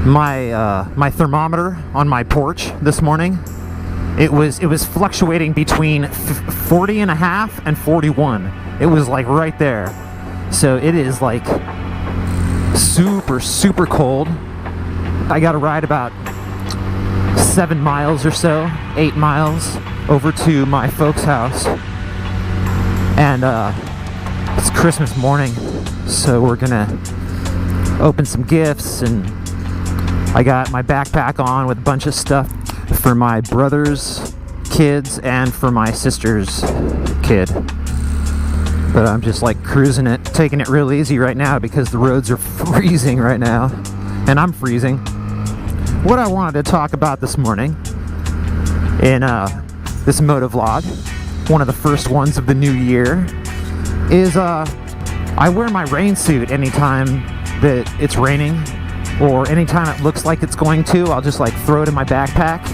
my thermometer on my porch this morning. It was fluctuating between 40 and a half and 41. It was like right there. So it is like super cold. I got to ride about 7 miles or so, 8 miles over to my folks' house. And it's Christmas morning, so we're gonna open some gifts, and I got my backpack on with a bunch of stuff for my brother's kids and for my sister's kid. But I'm just like cruising it, taking it real easy right now because the roads are freezing right now, and I'm freezing. What I wanted to talk about this morning in this motovlog, one of the first ones of the new year, is I wear my rain suit anytime that it's raining, or anytime it looks like it's going to. I'll just like throw it in my backpack.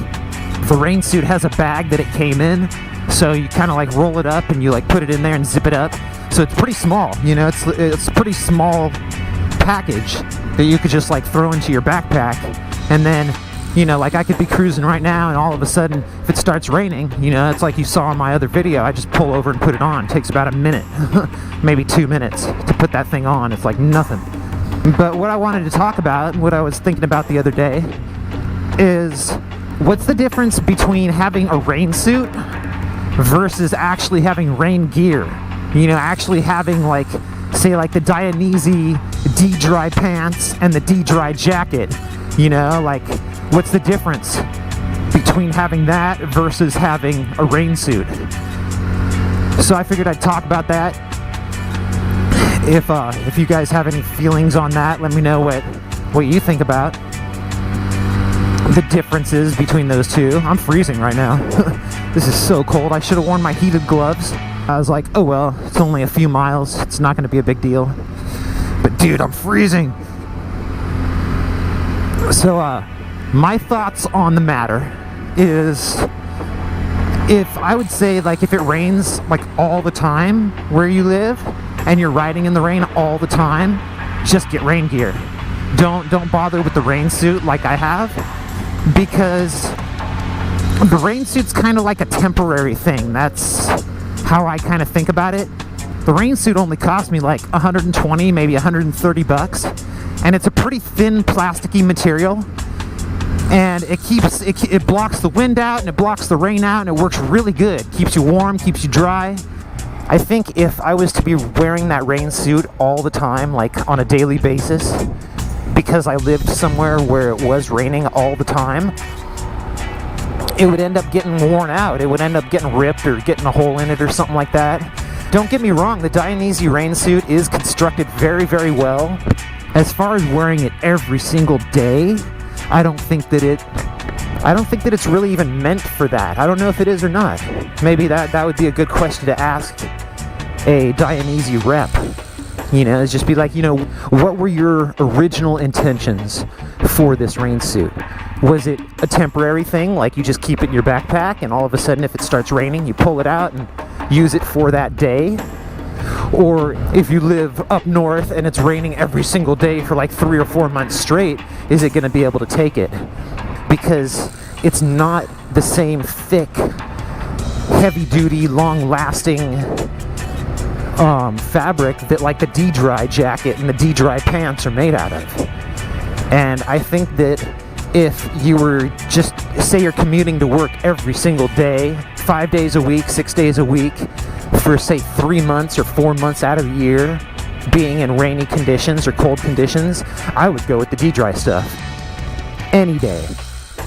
The rain suit has a bag that it came in, so you kind of like roll it up and you like put it in there and zip it up. So it's pretty small, you know, it's a pretty small package that you could just like throw into your backpack. And then, you know, like I could be cruising right now, and all of a sudden, if it starts raining, you know, it's like you saw in my other video, I just pull over and put it on. It takes about a minute, maybe 2 minutes to put that thing on. It's like nothing. But what I wanted to talk about, what I was thinking about the other day, is what's the difference between having a rain suit versus actually having rain gear? You know, actually having like, say like the Dionysi D-Dry pants and the D-Dry jacket. You know, like, what's the difference between having that versus having a rain suit? So I figured I'd talk about that. If you guys have any feelings on that, let me know what you think about the differences between those two. I'm freezing right now. This is so cold. I should have worn my heated gloves. I was like, oh well, it's only a few miles. It's not going to be a big deal. But dude, I'm freezing. So, my thoughts on the matter is, if I would say, like, if it rains, like, all the time where you live, and you're riding in the rain all the time, just get rain gear. Don't bother with the rain suit like I have, because the rain suit's kind of like a temporary thing. That's how I kind of think about it. The rain suit only cost me like 120, maybe 130 bucks. And it's a pretty thin plasticky material, and it blocks the wind out and it blocks the rain out, and it works really good. Keeps you warm, keeps you dry. I think if I was to be wearing that rain suit all the time, like on a daily basis, because I lived somewhere where it was raining all the time, it would end up getting worn out. It would end up getting ripped or getting a hole in it or something like that. Don't get me wrong, the Dionysi rain suit is constructed very well. As far as wearing it every single day, I don't think that it's really even meant for that. I don't know if it is or not. Maybe that would be a good question to ask a Dionysi rep. You know, it's just be like, you know, what were your original intentions for this rain suit? Was it a temporary thing, like you just keep it in your backpack and all of a sudden if it starts raining, you pull it out and use it for that day? Or if you live up north and it's raining every single day for like 3 or 4 months straight, is it going to be able to take it? Because it's not the same thick, heavy-duty, long-lasting fabric that like the D-Dry jacket and the D-Dry pants are made out of. And I think that if you were just, say you're commuting to work every single day, 5 days a week, 6 days a week, for say 3 months or 4 months out of the year, being in rainy conditions or cold conditions, I would go with the D-Dry stuff any day.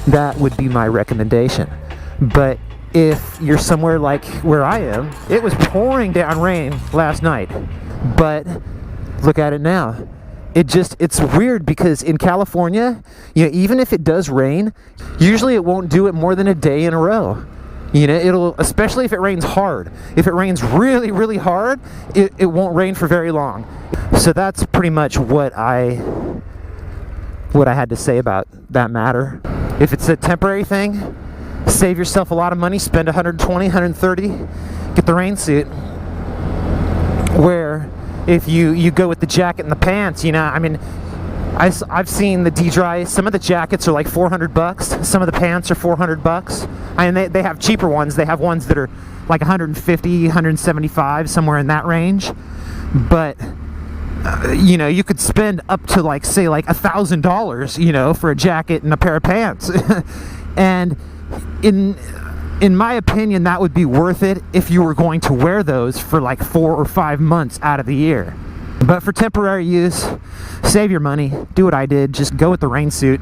That would be my recommendation. But if you're somewhere like where I am, it was pouring down rain last night, but look at it now. It's weird because in California, you know, even if it does rain, usually it won't do it more than a day in a row. You know, especially if it rains hard. If it rains really hard, it won't rain for very long. So that's pretty much what I had to say about that matter. If it's a temporary thing, save yourself a lot of money, spend 120, 130, get the rain suit. Where if you go with the jacket and the pants, you know, I mean, I've seen the D-Dry. Some of the jackets are like $400. Some of the pants are $400. And they have cheaper ones. They have ones that are like 150, 175, somewhere in that range. But you know, you could spend up to like, say, like $1,000, you know, for a jacket and a pair of pants. And in my opinion, that would be worth it if you were going to wear those for like 4 or 5 months out of the year. But for temporary use, save your money, do what I did, just go with the rain suit.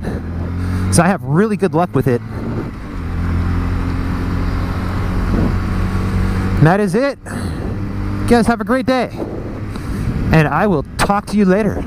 So I have really good luck with it. And that is it. You guys have a great day. And I will talk to you later.